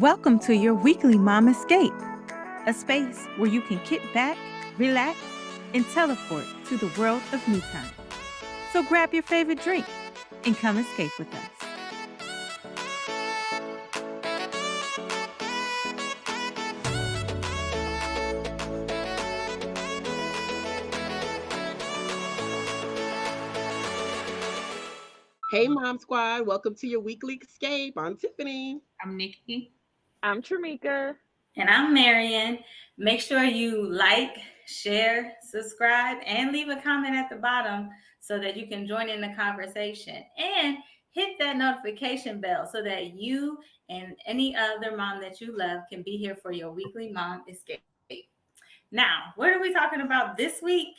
Welcome to your weekly Mom Escape, a space where you can kick back, relax, and teleport to the world of me time. So grab your favorite drink and come escape with us. Hey, Mom Squad. Welcome to your weekly escape. I'm Tiffany. I'm Nikki. I'm Tramika. And I'm Marion. Make sure you like, share, subscribe, and leave a comment at the bottom so that you can join in the conversation. And hit that notification bell so that you and any other mom that you love can be here for your weekly Mom Escape. Now, what are we talking about this week?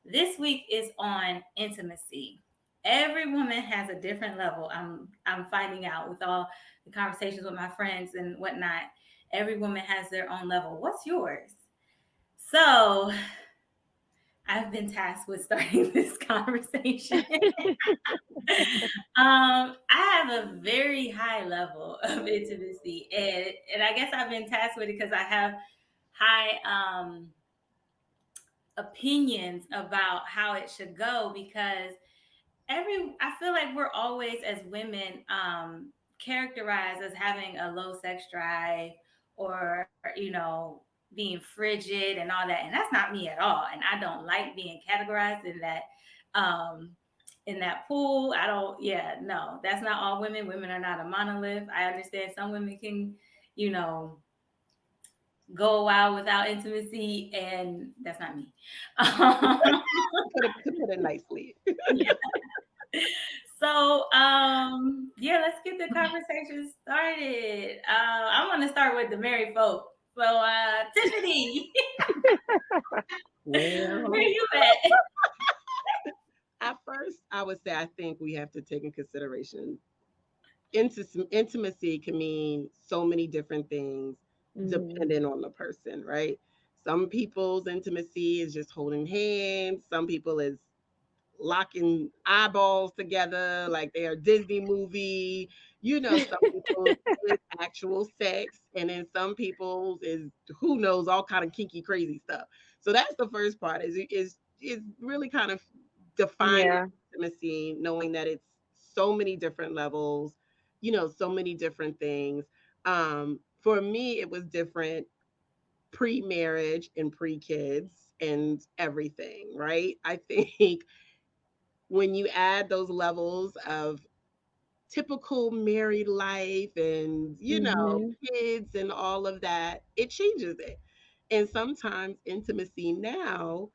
This week is on intimacy. Every woman has a different level. I'm finding out with all the conversations with my friends and whatnot. Every woman has their own level. What's yours? So I've been tasked with starting this conversation. I have a very high level of intimacy, and I guess I've been tasked with it because I have high opinions about how it should go because I feel like we're always as women characterized as having a low sex drive or being frigid and all that, and that's not me at all, and I don't like being categorized um in that pool. I don't yeah no, that's not all women are not a monolith. I understand some women can you know go a while without intimacy, and that's not me. To put it nicely. So, yeah, let's get the conversation started. I want to start with the married folk. So, Tiffany, where Well, you at? at first, I would say I think we have to take in consideration intimacy can mean so many different things depending on the person, right? Some people's intimacy is just holding hands. Some people is locking eyeballs together like they're a Disney movie. Some people is actual sex, and then some people's is who knows all kind of kinky, crazy stuff. So that's the first part. Is really kind of defining Yeah. intimacy, knowing that it's so many different levels, so many different things. For me, it was different pre-marriage and pre-kids and everything, right? I think when you add those levels of typical married life and Mhm. kids and all of that, it changes it. And sometimes intimacy now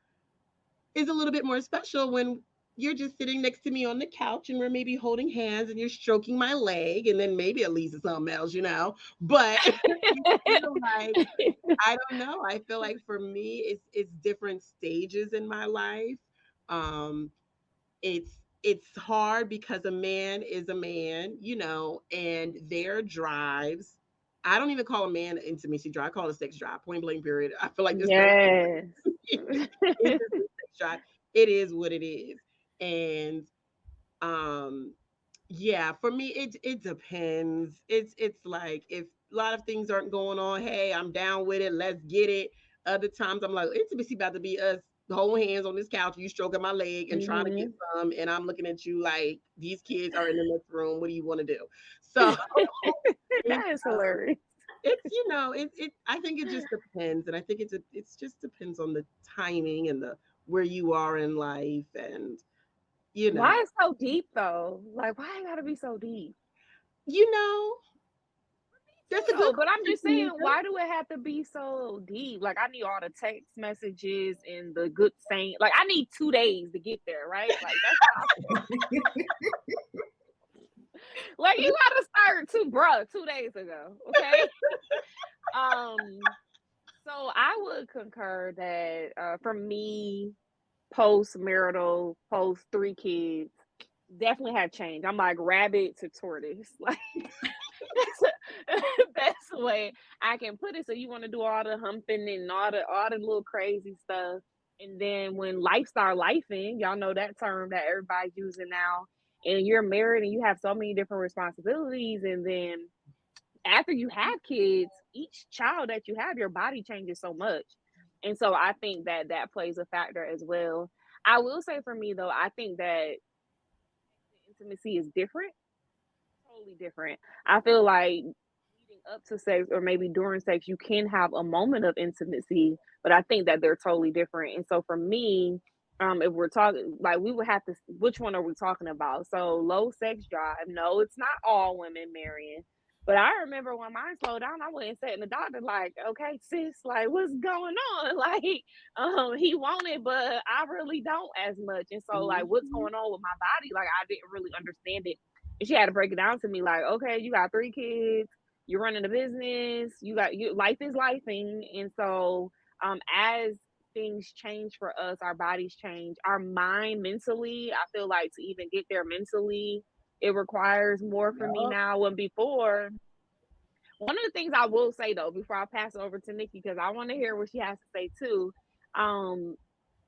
is a little bit more special when you're just sitting next to me on the couch and we're maybe holding hands and you're stroking my leg and then maybe at least something else. But you feel like I don't know. I feel like for me it's different stages in my life. Um it's hard because a man is a man, and their drives. I don't even call a man an intimacy drive. I call it a sex drive. Point blank. Period. I feel like there's no Yes. it's just a sex drive. It is what it is, and um, yeah. For me, it depends. It's like if a lot of things aren't going on. Hey, I'm down with it. Let's get it. Other times I'm like intimacy about to be us holding hands on this couch, you stroking my leg and trying to get Mhm. some, and I'm looking at you like these kids are in the next room. What do you want to do? So it's That is hilarious. it. I think it just depends, and I think it's just depends on the timing and the where you are in life, and you know, Why it's so deep though? Like, why it gotta be so deep? you know. That's a good No, but I'm question, just saying, Tamika. why do it have to be so deep? Like, I need all the text messages and the good saying. Like, I need 2 days to get there, right? Like, that's how. Like, you gotta start 2 days ago, okay? Um. So I would concur that for me, post marital, post 3 kids, definitely have changed. I'm like rabbit to tortoise. Like that's best way I can put it. So you want to do all the humping and all the little crazy stuff. And then when life start lifing, y'all know that term that everybody's using now, and you're married and you have so many different responsibilities, and then after you have kids, each child that you have, your body changes so much. And so I think that that plays a factor as well. I will say for me though, I think that intimacy is different, totally different. I feel like leading up to sex or maybe during sex, you can have a moment of intimacy, but I think that they're totally different. And so for me, if we're talking like we would have to, which one are we talking about? So low sex drive. No, it's not all women marrying. But I remember when mine slowed down, I went and sat in the doctor like, okay, sis, like what's going on? Like, he wanted, but I really don't as much. And so like what's Mhm. going on with my body? Like I didn't really understand it. And she had to break it down to me like, okay, you got 3 kids, you're running a business, you life is lifing. And so as things change for us, our bodies change, our mind mentally, I feel like to even get there mentally, it requires more for me Yup. now than before. One of the things I will say though, before I pass it over to Nikki, because I want to hear what she has to say too. Um,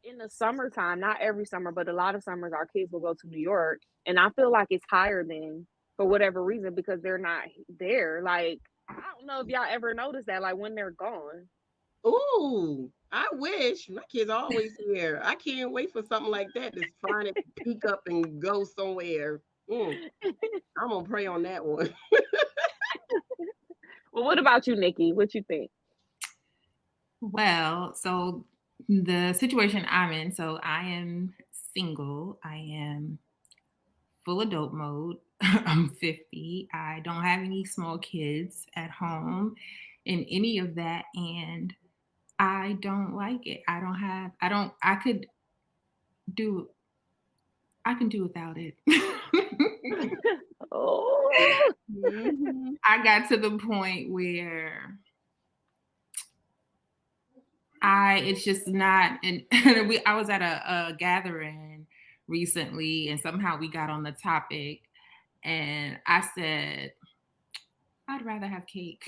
in the summertime, not every summer, but a lot of summers, our kids will go to New York, and I feel like it's higher than for whatever reason because they're not there. Like I don't know if y'all ever noticed that, like when they're gone. Ooh, I wish my kids are always here. I can't wait for something like that to find it, peek up and go somewhere. Mm, I'm gonna pray on that one. Well, what about you, Nikki? What you think? Well, so the situation I'm in, so I am single. I am full adult mode. I'm 50. I don't have any small kids at home in any of that. And I don't like it. I could do, I can do without it. Oh, Mhm. I got to the point where it's just not, and I was at a gathering recently and somehow we got on the topic and I said, I'd rather have cake.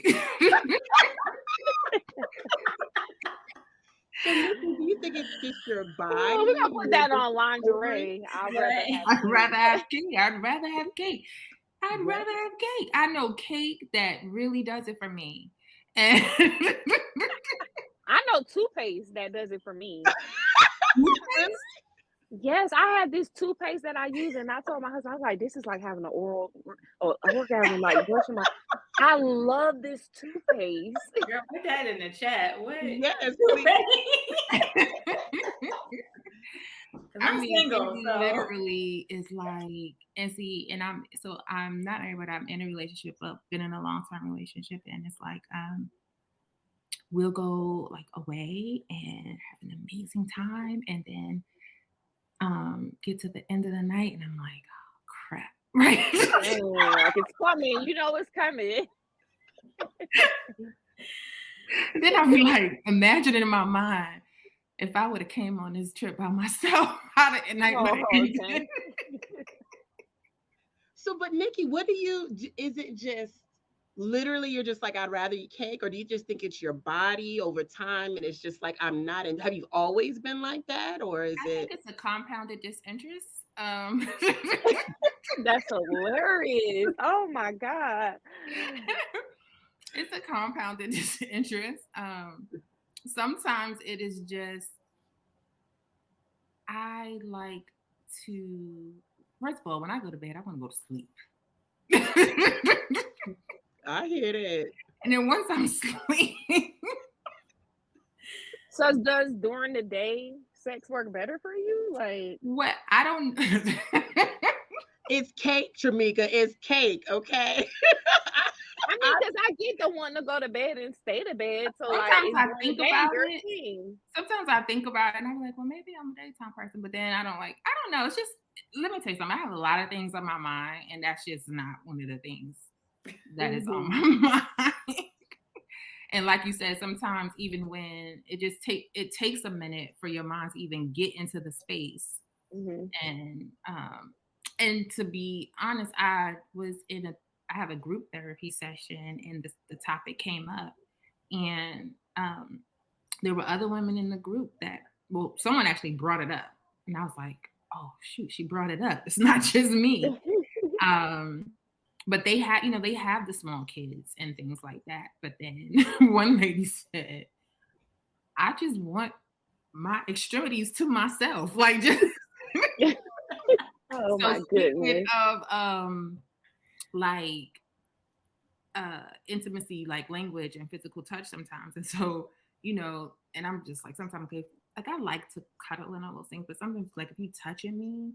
So, Nikki, do you think it's just your oh, we gonna body? put You're that just on over it? lingerie. I'd rather Right. have I'd rather cake. have cake. I'd rather have cake. I'd Right. rather have cake. I know cake that really does it for me. And I know toothpaste that does it for me. Really? Yes, I have this toothpaste that I use, and I told my husband, I was like, "This is like having an oral orgasm, like brushing my." I love this toothpaste. Girl, put that in the chat. What? Yes, please. Because I I'm mean, it single, so literally is like, and see, and I'm not married, but I'm in a relationship, but been in a long term relationship, and it's like, we'll go like away and have an amazing time, and then get to the end of the night, and I'm like, oh crap, right? Like it's coming, you know it's coming. Then I'll be like, imagine it in my mind if I would have came on this trip by myself, how the night would have Oh, ended. okay. So, but Nikki, what do you? Is it just literally you're just like I'd rather eat cake, or do you just think it's your body over time, and it's just like I'm not in? Have you always been like that, or is I think it? it's a compounded disinterest. That's hilarious. Oh my god. It's a compounded disinterest. Sometimes it is just I like to. First of all, when I go to bed, I want to go to sleep. I hear that. And then once I'm asleep, So does during the day sex work better for you? Like what I don't. It's cake, Tramika. It's cake. Okay. I mean, I, because I get the one to go to bed and stay to bed. So like Sometimes it's I during the think day about your it. thing. Sometimes I think about it, and I'm like, well, maybe I'm a daytime person. But then I don't like. I don't know. It's just. Let me tell you something. I have a lot of things on my mind, and that's just not one of the things that is on Mm-hmm. my mind. And like you said, sometimes even when it takes a minute for your mind to even get into the space. Mm-hmm. And to be honest, I have a group therapy session, and the topic came up, and there were other women in the group someone actually brought it up, and I was like, oh shoot, she brought it up. It's not just me. Um, but they have, they have the small kids and things like that. But then one lady said, I just want my extremities to myself. Like, just Oh so my speaking goodness. of like intimacy, like language and physical touch sometimes. And so, and I'm just like, sometimes, okay, like I like to cuddle and all those things, but sometimes, like, if you touching me,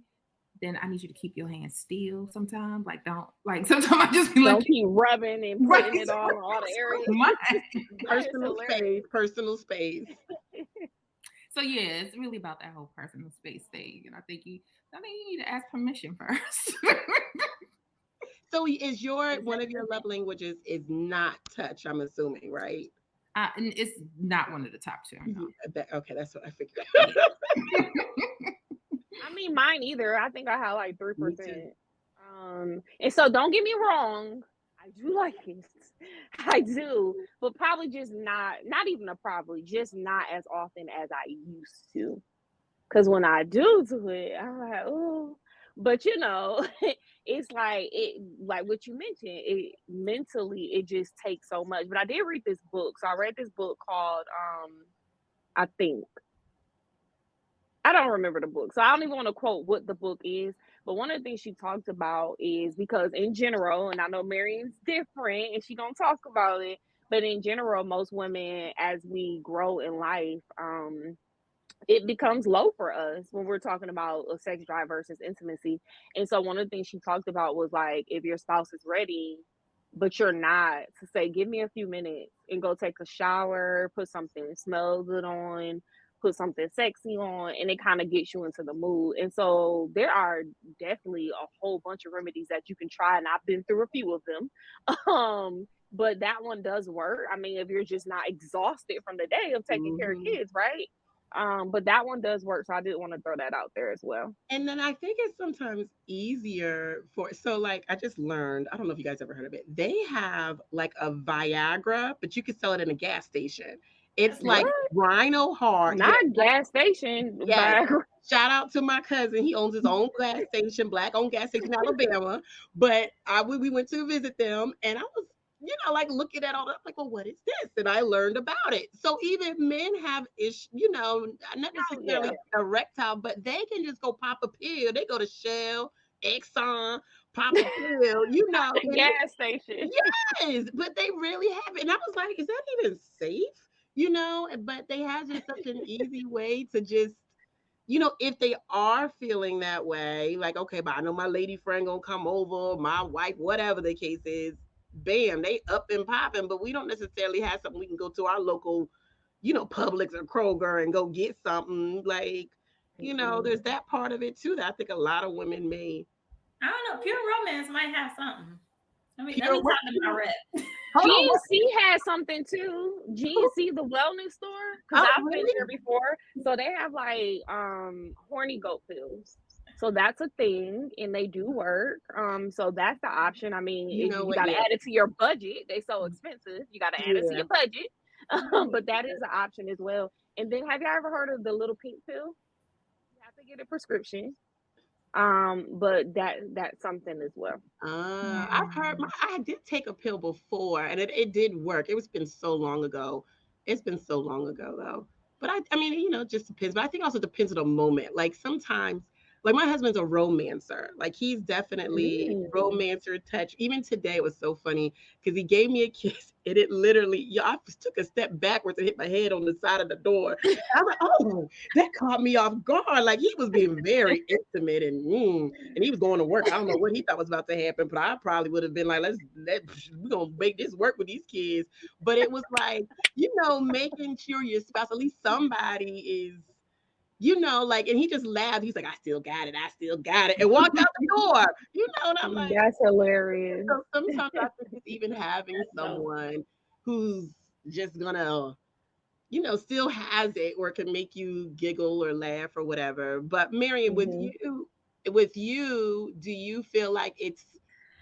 then I need you to keep your hands still sometimes. Like, don't, like, sometimes I just be like, Don't keep rubbing and right, putting it all in all the areas. my. That is Personal space, hilarious. personal space. So yeah, it's really about that whole personal space thing. And I think you need to ask permission first. So is one of your love languages is not touch, I'm assuming, right? And it's not one of the top two. No. Okay, that's what I figured. I mean, mine either. I think I have like 3%. Me too. And so don't get me wrong, I do like it. I do, but probably just not even a probably, just not as often as I used to. Because when I do it, I'm like, oh, but it's like what you mentioned. It mentally, it just takes so much. But I did read this book. So I read this book called I think I don't remember the book, so I don't even want to quote what the book is. But one of the things she talked about is because in general, and I know Marion's different, and she gonna talk about it. But in general, most women, as we grow in life, it becomes low for us when we're talking about a sex drive versus intimacy. And so one of the things she talked about was like, if your spouse is ready, but you're not, to say, give me a few minutes and go take a shower, put something smell good on, put something sexy on, and it kind of gets you into the mood. And so there are definitely a whole bunch of remedies that you can try, and I've been through a few of them. But that one does work. I mean, if you're just not exhausted from the day of taking care of Hmm. kids, right? But that one does work, so I did want to throw that out there as well. And then I think it's sometimes easier so like I just learned, I don't know if you guys ever heard of it. They have like a Viagra, but you can sell it in a gas station. It's That's new. like What? Rhino hard. Yeah, Not gas station, yes. but Shout out to my cousin. He owns his own gas station, black owned gas station in Alabama. But we went to visit them, and I was, like looking at all that, like, well, what is this? And I learned about it. So even men have not oh yeah, necessarily erectile, but they can just go pop a pill. They go to Shell, Exxon, pop a pill, and gas station. yes, but they really have it. And I was like, is that even safe? But they have just such an easy way to just if they are feeling that way, like, okay, but I know my lady friend gonna come over, my wife, whatever the case is, bam, they up and popping, but we don't necessarily have something we can go to our local, Publix or Kroger and go get something. Like, there's that part of it too that I think a lot of women may. I don't know. Pure Romance might have something. Let Pure, me talk to my rep. hold on, what? GNC has something too. GNC, the wellness store, because Oh, I've been really? there before. So they have like horny goat pills. So that's a thing, and they do work. So that's the option. I mean, You know you what? got to Yeah, add it to your budget. They so expensive. You got to add it to yeah. your budget. But that is an option as well. And then, have you ever heard of the little pink pill? You have to get a prescription. But that's something as well. I've heard. I did take a pill before, and it did work. It's been so long ago. It's been so long ago though. But I mean, it just depends. But I think also depends on the moment. Like sometimes, like my husband's a romancer. Like he's definitely Mm. romancer touch. Even today, it was so funny because he gave me a kiss, and it literally, I just took a step backwards and hit my head on the side of the door. I'm like, oh, that caught me off guard. Like he was being very intimate and he was going to work. I don't know what he thought was about to happen, but I probably would have been like, we're gonna make this work with these kids. But it was like, making sure your spouse, at least somebody is, like, and he just laughed. He's like, I still got it, I still got it, and walked out the door, and I'm like, That's hilarious. so sometimes I think it's even having That's dope. someone who's just gonna still has it or can make you giggle or laugh or whatever. But Marion, Mhm. do you feel like it's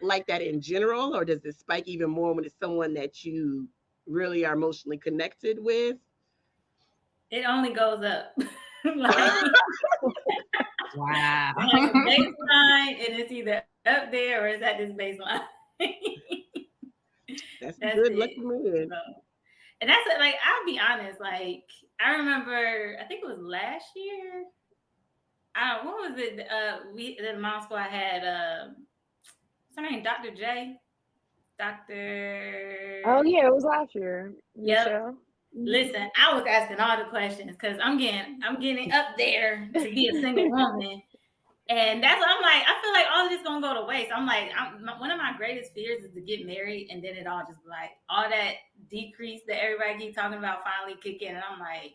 like that in general, or does it spike even more when it's someone that you really are emotionally connected with? It only goes up. Like Wow. I have a baseline, and it's either up there or it's at this baseline. That's a That's good lucky it. man. So, and that's it. Like, I'll be honest. Like, I remember, I think it was last year. I don't. What was it? We the mom school I had. What's her name? Dr. J. Oh Dr. yeah, it was last year, Yep. Michelle. Listen, I was asking all the questions because I'm getting up there to be a single woman. And that's what I'm like. I feel like all of this gonna go to waste. I'm like, one of my greatest fears is to get married and then it all just like all that decrease that everybody keep talking about finally kick in. And I'm like,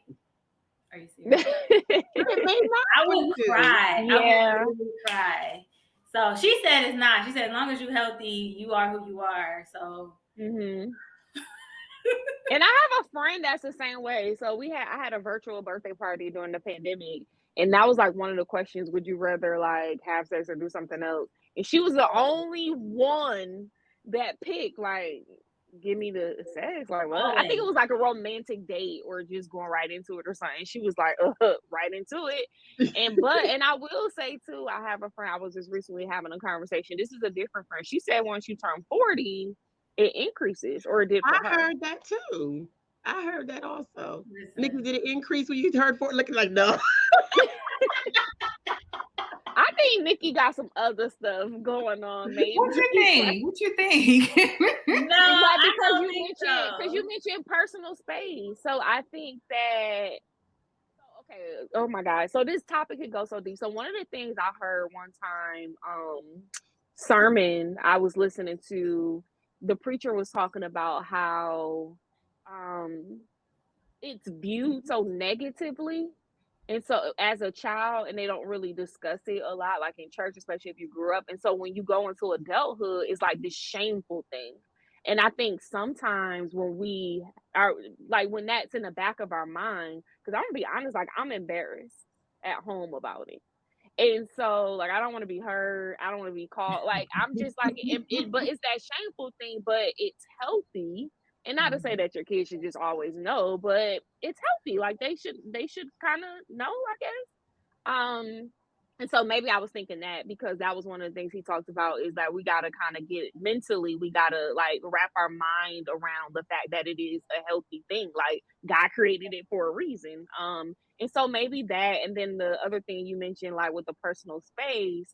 are you serious? It may I not would do. cry. I Yeah. would really cry. So she said it's not. She said as long as you're healthy, you are who you are. So And I have a friend that's the same way. So I had a virtual birthday party during the pandemic, and that was like one of the questions: would you rather like have sex or do something else? And she was the only one that picked like give me the sex. Like what? I think it always. was like a romantic date or just going right into it or something. She was like right into it. And I will say too, I have a friend. I was just recently having a conversation. This is a different friend. She said once you turn 40 it increases, or it did for I her. heard that too. I heard that also. Nikki, Listen. did it increase when you heard for looking like no? I think Nikki got some other stuff going on, maybe. What you think? What you think? No, Like I because don't you think mentioned because you so. mentioned personal space. So I think that okay, oh my God. So this topic could go so deep. So one of the things I heard one time, sermon I was listening to, the preacher was talking about how um it's viewed so negatively. And so as a child, and they don't really discuss it a lot, like in church, especially if you grew up. And so when you go into adulthood, it's like this shameful thing. And I think sometimes when we are like when that's in the back of our mind, because I'm gonna be honest, like I'm embarrassed at home about it. And so, like, I don't want to be heard. I don't want to be called. Like, I'm just like, but it's that shameful thing. But it's healthy, and not to say that your kids should just always know, but it's healthy. Like they should kind of know, I guess. And so maybe I was thinking that because that was one of the things he talked about is that we gotta kind of get mentally, we gotta like wrap our mind around the fact that it is a healthy thing. Like God created it for a reason. And so maybe that, and then the other thing you mentioned, like with the personal space,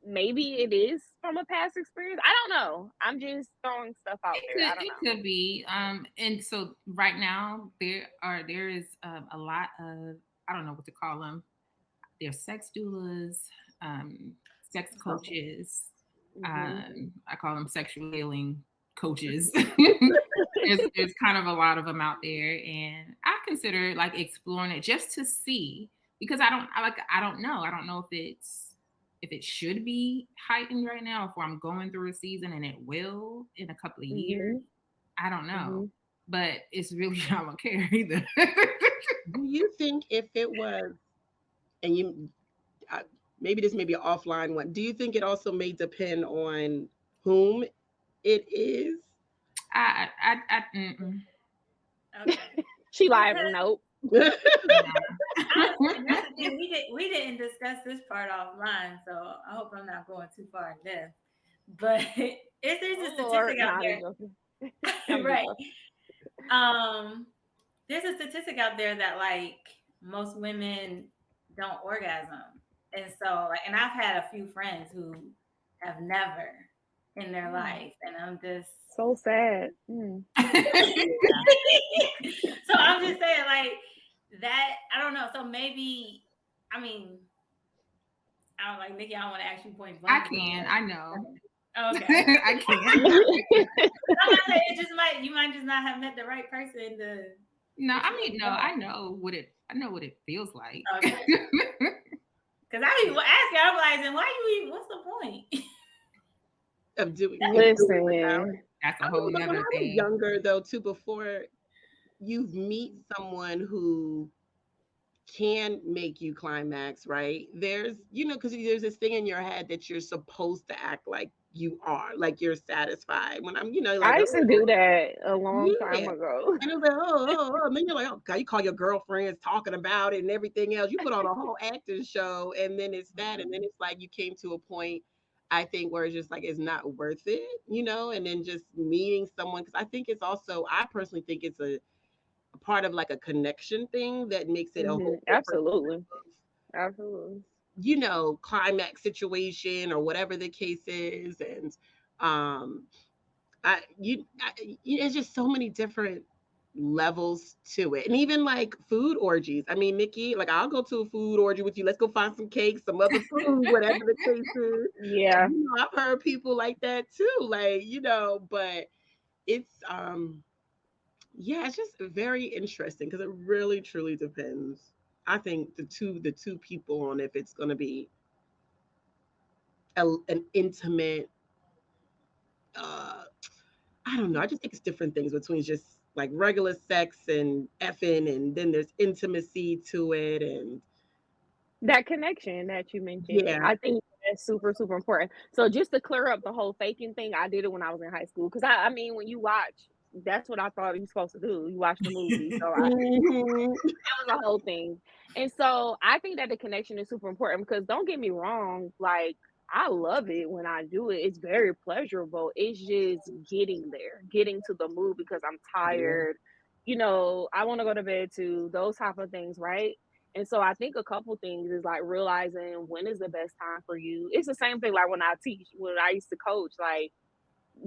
maybe it is from a past experience. I don't know. I'm just throwing stuff out there. I don't It know. could be. And so right now there is a lot of, I don't know what to call them. There's sex doulas, sex coaches. I call them sexual healing coaches. There's kind of a lot of them out there, and I consider like exploring it just to see because I don't know. I don't know if it should be heightened right now, if I'm going through a season and it will in a couple of years. I don't know, but it's really I don't care either. Do you think if it was, and maybe this may be an offline one, do you think it also may depend on whom it is? Mm-mm. Okay. She lied. Because Nope. No. and that's the thing, we didn't discuss this part offline, so I hope I'm not going too far in depth. But there's a Oh statistic Lord, out nah, I'm there, joking. I'm just right? joking. There's a statistic out there that like most women don't orgasm, and so like, and I've had a few friends who have never in their life, and I'm just So sad. so I'm just saying like that. I don't know. So maybe I mean I don't like Nikki. I don't want to ask you point I blank. can. I know. Okay. I can. I'm not saying it just might. You might just not have met the right person to. No, I mean, no, I know what it feels like. Okay. Because I be asking, I'm like, then why you even? What's the point? Of doing Listen, That's a I whole remember when I nother was thing. younger though too, before you meet someone who can make you climax, right? There's, because there's this thing in your head that you're supposed to act like you are, like you're satisfied. When I'm, like, I used to oh, do that a long time yeah. ago. And it was like, and then you're like, oh, God, you call your girlfriends talking about it and everything else. You put on a whole acting show, and then it's that. And then it's like you came to a point I think where it's just like it's not worth it, and then just meeting someone, because I think it's also, I personally think it's a part of like a connection thing that makes it a whole different, Absolutely. Absolutely. climax situation or whatever the case is. And um it's just so many different levels to it. And even like food orgies. I mean, Nikki, like I'll go to a food orgy with you. Let's go find some cake, some other food, whatever the case is. Yeah. I've heard people like that too. Like, but it's yeah, it's just very interesting because it really truly depends. I think the two people on if it's gonna be an intimate uh I don't know. I just think it's different things between just like regular sex and effing, and then there's intimacy to it, and That connection that you mentioned, yeah. I think that's super, super important. So just to clear up the whole faking thing, I did it when I was in high school. Cause I mean, when you watch, that's what I thought you were supposed to do. You watch the movie. So Mhm. that was a whole thing. And so I think that the connection is super important because don't get me wrong, like I love it when I do it. It's very pleasurable. It's just getting there, getting to the mood because I'm Yeah. tired. I want to go to bed too, those type of things, right? And so I think a couple things is like realizing when is the best time for you. It's the same thing like when I teach, when I used to coach, like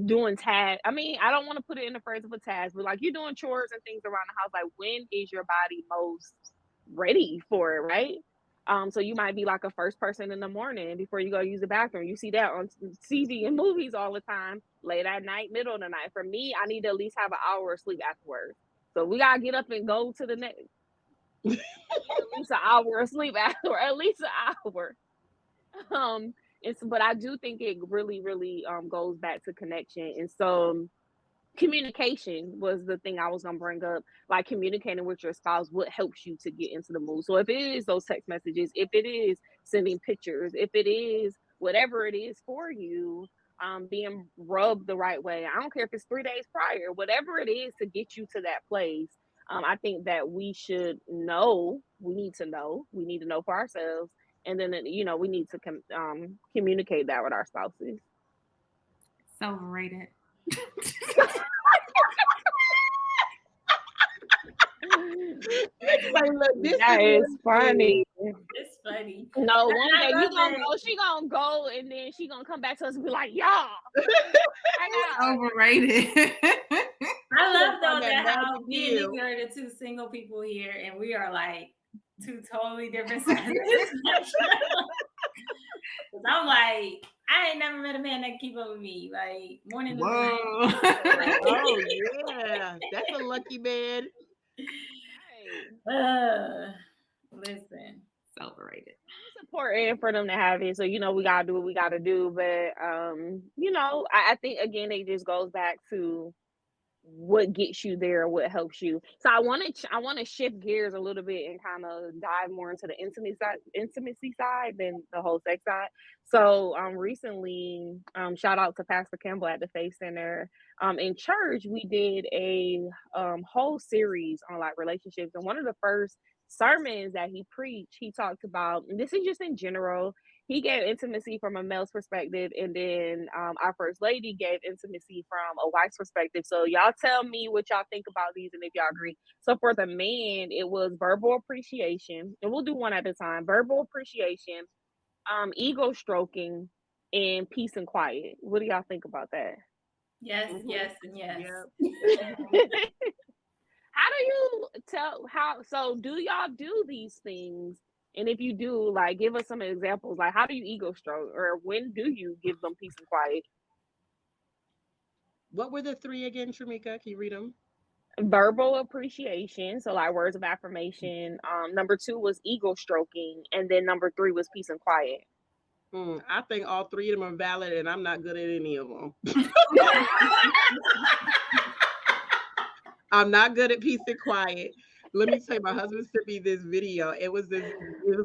doing tasks. I mean, I don't want to put it in the phrase of a task, but like you're doing chores and things around the house. Like, when is your body most ready for it, right? So you might be like a first person in the morning before you go use the bathroom. You see that on TV and movies all the time, late at night, middle of the night. For me, I need to at least have an hour of sleep afterwards. So we gotta get up and go to the next. I need at least an hour of sleep after, at least an hour. Um, but I do think it really, really goes back to connection. And so communication was the thing I was gonna bring up. Like communicating with your spouse, what helps you to get into the mood. So if it is those text messages, if it is sending pictures, if it is whatever it is for you, being rubbed the right way. I don't care if it's 3 days prior, whatever it is to get you to that place. I think that we should know. We need to know. We need to know for ourselves, and then we need to communicate that with our spouses. So overrated. Like, look, this is That is one thing. funny. It's funny. No, I, one I day you love gonna that. go, she gonna go, and then she gonna come back to us and be like, y'all, I got Overrated. I Gonna love find though that that how magic me and deal. Nikki are the two single people here, and we are like two totally different sides of the spectrum. 'Cause I'm like, I ain't never met a man that can keep up with me, like morning to night. Whoa. Oh yeah, that's a lucky man. right. Listen. So overrated. It's important for them to have it. So, we gotta do what we gotta do. But I think again it just goes back to what gets you there, what helps you. So I want to shift gears a little bit and kind of dive more into the intimacy side than the whole sex side. So recently, shout out to Pastor Campbell at the Faith Center. In church we did a whole series on like relationships, and one of the first sermons that he preached, he talked about, and this is just in general, he gave intimacy from a male's perspective, and then our first lady gave intimacy from a wife's perspective. So y'all tell me what y'all think about these and if y'all agree. So for the man, it was verbal appreciation, and we'll do one at a time. Verbal appreciation, ego stroking, and peace and quiet. What do y'all think about that? Yes, Hmm. yes, and yes. Yep. How do you tell how? So do y'all do these things? And if you do, like, give us some examples. Like, how do you ego stroke, or when do you give them peace and quiet? What were the three again, Tramika? Can you read them? Verbal appreciation, so like words of affirmation. Number two was ego stroking, and then number three was peace and quiet. I think all three of them are valid, and I'm not good at any of them. I'm not good at peace and quiet. Let me tell you, my husband sent me this video. It was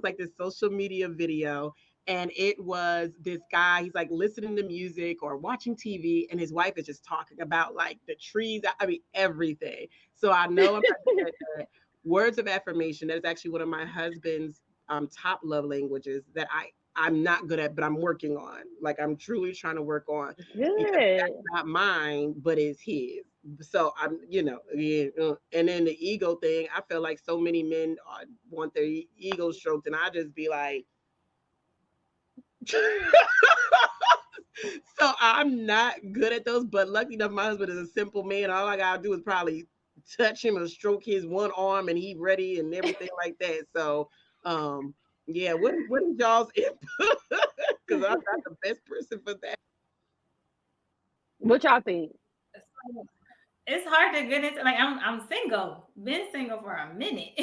like this social media video, and it was this guy. He's like listening to music or watching TV, and his wife is just talking about like the trees. I mean, everything. So I know I'm not good at that. Words of affirmation. That is actually one of my husband's top love languages that I I'm not good at, but I'm working on. Like I'm truly trying to work on because Good. that's not mine, but it's his. So I'm, yeah. And then the ego thing, I feel like so many men want their ego stroked, and I just be like, so I'm not good at those. But lucky enough, my husband is a simple man. All I gotta do is probably touch him or stroke his one arm, and he ready and everything like that. So, um, yeah. What is y'all's input? Because I'm not the best person for that. What y'all think? It's hard to get into, like, I'm single, been single for a minute.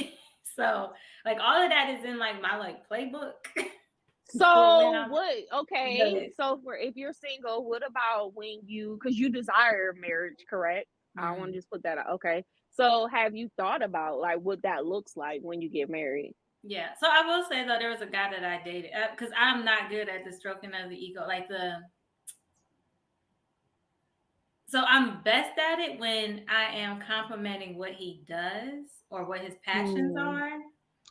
So like all of that is in like my like playbook. For when So I'm what? Okay, good. so for if you're single, what about when you, because you desire marriage, correct? I want to Mm. just put that out. Okay, so have you thought about like what that looks like when you get married? Yeah. So I will say though, there was a guy that I dated because I'm not good at the stroking of the ego, like the. So I'm best at it when I am complimenting what he does or what his passions Hmm, are.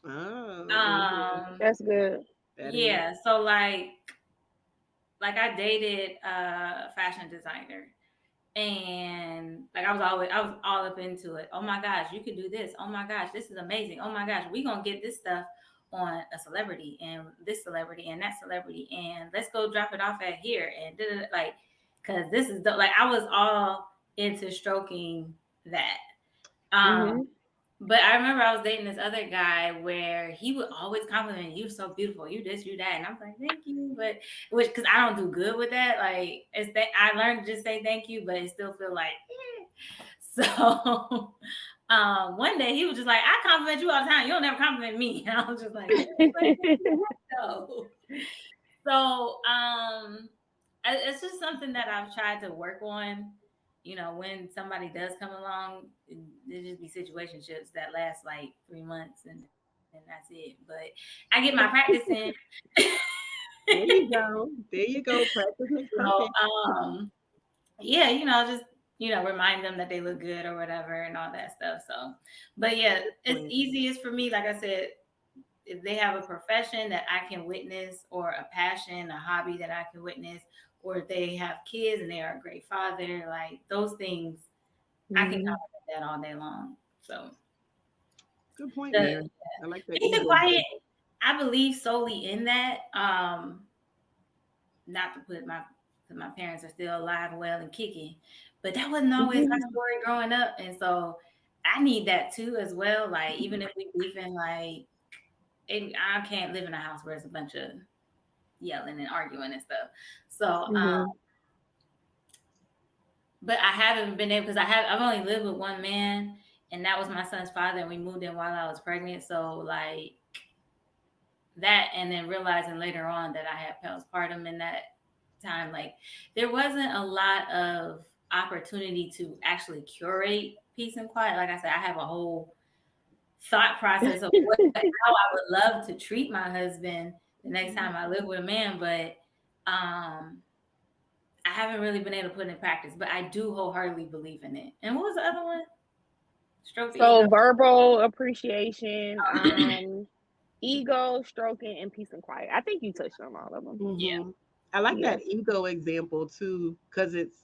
Oh, yeah, Um, that's good. that is. yeah. So like I dated a fashion designer, and like I was all up into it. Oh my gosh, you could do this. Oh my gosh, this is amazing. Oh my gosh, we gonna get this stuff on a celebrity and this celebrity and that celebrity, and let's go drop it off at here and like, because this is like I was all into stroking that. Um, Mm-hmm. but I remember I was dating this other guy where he would always compliment me, "You so beautiful, you this, you that," and I'm like, "Thank you," but which because I don't do good with that. Like it's that I learned to just say thank you, but it still feel like eh. So. One day he was just like, "I compliment you all the time. You don't never compliment me." And I was just like, "No." So, it's just something that I've tried to work on. You know, when somebody does come along, there just be situationships that last like 3 months, and that's it. But I get my practice in. There you go. There you go. Practice makes So, perfect. yeah, just remind them that they look good or whatever and all that stuff. So, but yeah, Good it's point. easiest for me. Like I said, if they have a profession that I can witness, or a passion, a hobby that I can witness, or if they have kids and they are a great father, like those things, I can Hmm. compliment that all day long. So Good point, the Mary. I like that peace and ego quiet, thing. I believe solely in that. Not to put my parents are still alive, well, and kicking, but that wasn't always my story growing up, and so I need that too as well. Like even if we beefing, like I can't live in a house where it's a bunch of yelling and arguing and stuff. So, Hmm. but I haven't been able because I've only lived with one man, and that was my son's father, and we moved in while I was pregnant. So like that, and then realizing later on that I had postpartum in that time, like there wasn't a lot of opportunity to actually curate peace and quiet. Like I said, I have a whole thought process of how I would love to treat my husband the next time I live with a man, but I haven't really been able to put it in practice. But I do wholeheartedly believe in it. And what was the other one? Stroke the ego. So verbal appreciation, ego stroking, and peace and quiet. I think you touched on all of them. Yeah. I like Yeah. that ego example too, because it's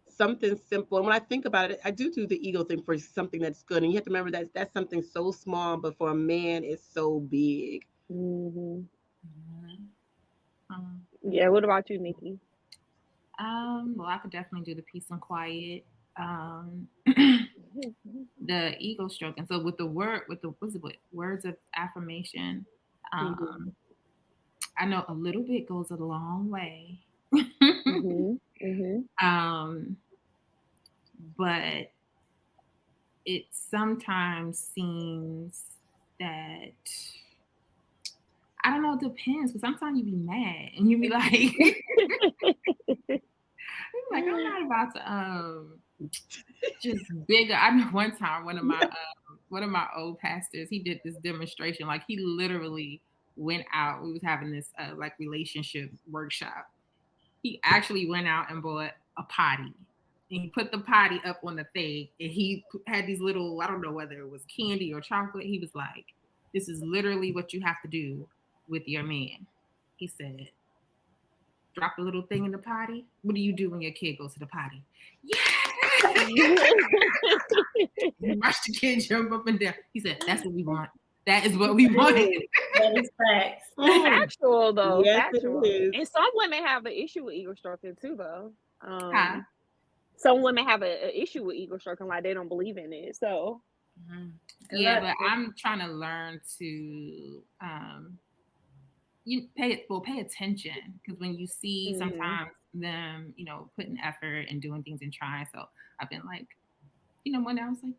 something simple. And when I think about it, I do the ego thing for something that's good. And you have to remember that that's something so small, but for a man, it's so big. Hmm. Mhm. Um, Yeah. What about you, Nikki? well, I could definitely do the peace and quiet. Um, the ego stroking. So with the word, with the what's it, with words of affirmation, Hmm. um, I know a little bit goes a long way. Hmm. Hmm. um, but it sometimes seems that I don't know. It depends because sometimes you be mad and you be like, like I'm not about to just bigger. I know one time one of my old pastors, he did this demonstration. Like he literally went out. We was having this like relationship workshop. He actually went out and bought a potty. And he put the potty up on the thing, and he had these little, I don't know whether it was candy or chocolate. He was like, "This is literally what you have to do with your man." He said, drop a little thing in the potty. What do you do when your kid goes to the potty? Yeah. You watch the kid jump up and down. He said, that's what we want. That is what we wanted. That is facts. Factual though, Yes, factual. it is. And some women have an issue with ego stroking too, though. Huh? Some women have an issue with ego stroking, like they don't believe in it. So Yeah, but I'm trying to learn to pay attention, because when you see sometimes them, putting effort and doing things and trying. So I've been like, one day I was like,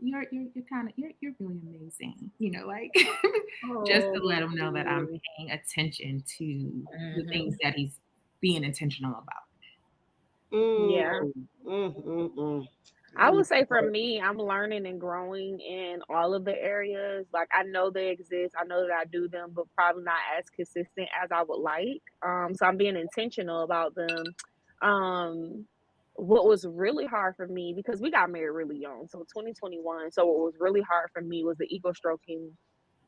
you're kind of you're really amazing, like just to let him know that I'm paying attention to the things that he's being intentional about. Yeah. I would say for me, I'm learning and growing in all of the areas. Like I know they exist, I know that I do them, but probably not as consistent as I would like. So I'm being intentional about them. What was really hard for me, because we got married really young, so 2021. So what was really hard for me was the ego stroking,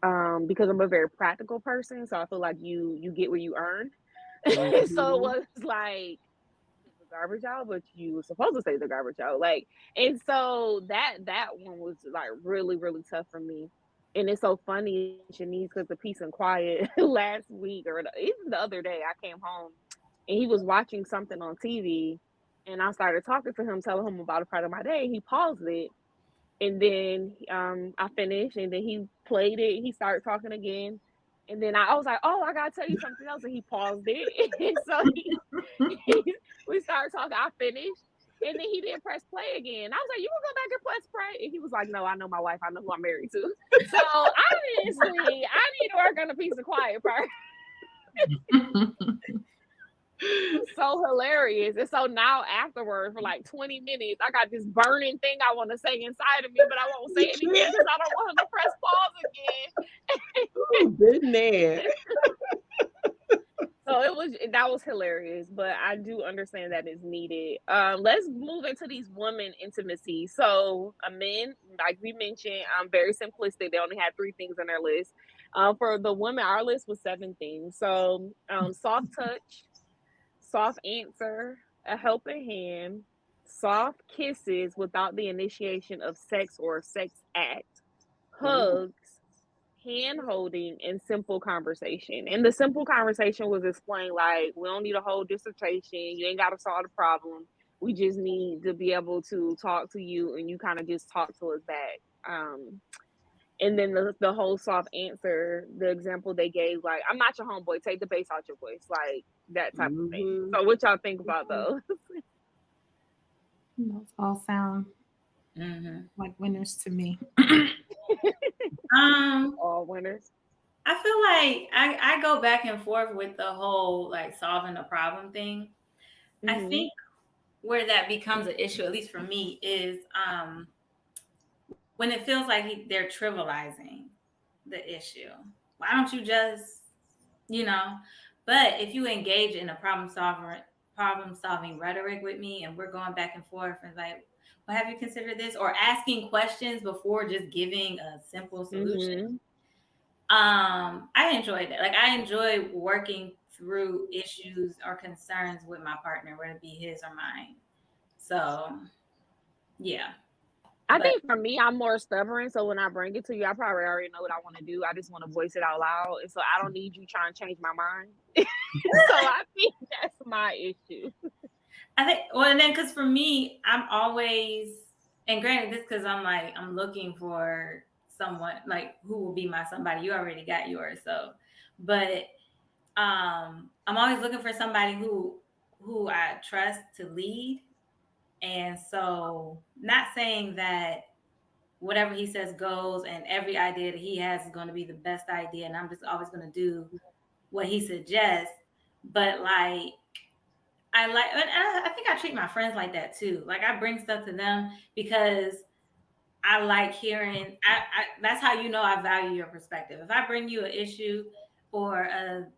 because I'm a very practical person. So I feel like you get what you earn. So it was like the garbage out, but you were supposed to say the garbage out. Like, and so that one was like really, really tough for me. And it's so funny, Shanice, because the peace and quiet last week or even the other day, I came home and he was watching something on TV, and I started talking to him, telling him about a part of my day. He paused it, and then I finished, and then he played it. He started talking again, and then I was like, "Oh, I gotta tell you something else," and he paused it. And so we started talking. I finished, and then he didn't press play again. I was like, "You wanna go back and press play?" And he was like, "No, I know my wife. I know who I'm married to." So obviously, I need to work on the peace and quiet part. So hilarious. And so now afterward, for like 20 minutes, I got this burning thing I want to say inside of me, but I won't say anything because I don't want him to press pause again. Been there. So that was hilarious, but I do understand that is needed. Let's move into these women intimacy. So men, like we mentioned, very simplistic. They only had 3 things on their list. For the women, our list was 7 things. So soft touch, soft answer, a helping hand, soft kisses without the initiation of sex or sex act, hugs, hand holding, and simple conversation. And the simple conversation was explained like, we don't need a whole dissertation. You ain't got to solve the problem. We just need to be able to talk to you, and you kind of just talk to us back. And then the whole soft answer, the example they gave, like, I'm not your homeboy, take the bass out your voice, like that type of thing. So what y'all think about those? Those all sound like winners to me. All winners. I feel like I go back and forth with the whole like solving the problem thing. I think where that becomes an issue, at least for me, is when it feels like they're trivializing the issue. Why don't you just, But if you engage in a problem solving rhetoric with me, and we're going back and forth and like, well, have you considered this? Or asking questions before just giving a simple solution. I enjoy that. Like I enjoy working through issues or concerns with my partner, whether it be his or mine. So yeah. I think for me, I'm more stubborn. So when I bring it to you, I probably already know what I want to do. I just want to voice it out loud. And so I don't need you trying to change my mind. So I think that's my issue. I think, well, and then because for me, I'm always, and granted this because I'm looking for someone like who will be my somebody. You already got yours. So, but I'm always looking for somebody who I trust to lead. And so, not saying that whatever he says goes and every idea that he has is going to be the best idea, and I'm just always going to do what he suggests. But like, and I think I treat my friends like that too. Like I bring stuff to them because I like hearing. That's how you know I value your perspective. If I bring you an issue or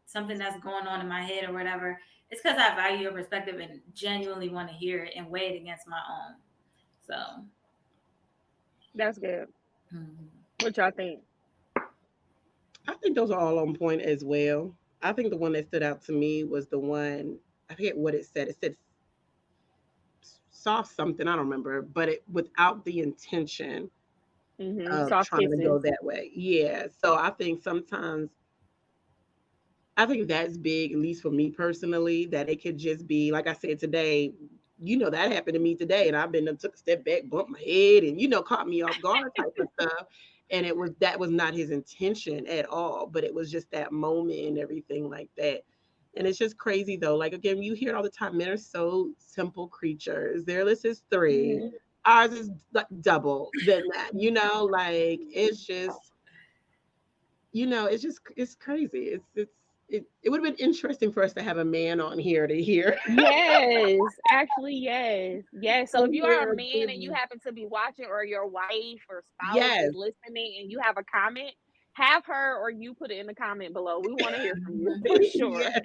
something that's going on in my head or whatever, it's because I value your perspective and genuinely want to hear it and weigh it against my own. So that's good. What y'all think? I think those are all on point as well. I think the one that stood out to me was the one, I forget what it said. It said soft something, I don't remember, but it without the intention of Soft trying to go kisses. that way. Yeah. So I think sometimes I think that's big, at least for me personally, that it could just be like I said today. That happened to me today, and I've been took a step back, bumped my head, and caught me off guard type of stuff. And that was not his intention at all, but it was just that moment and everything like that. And it's just crazy though. Like again, you hear it all the time. Men are so simple creatures. Their list is three. Hmm. Ours is like double than that. Like it's crazy. It would have been interesting for us to have a man on here to hear Yes, actually, yes, yes. So to if you are a hear man and you happen to be watching, or your wife or spouse is yes. listening, and you have a comment, have her or you put it in the comment below. We want to hear from you Mhm. for sure. Yes,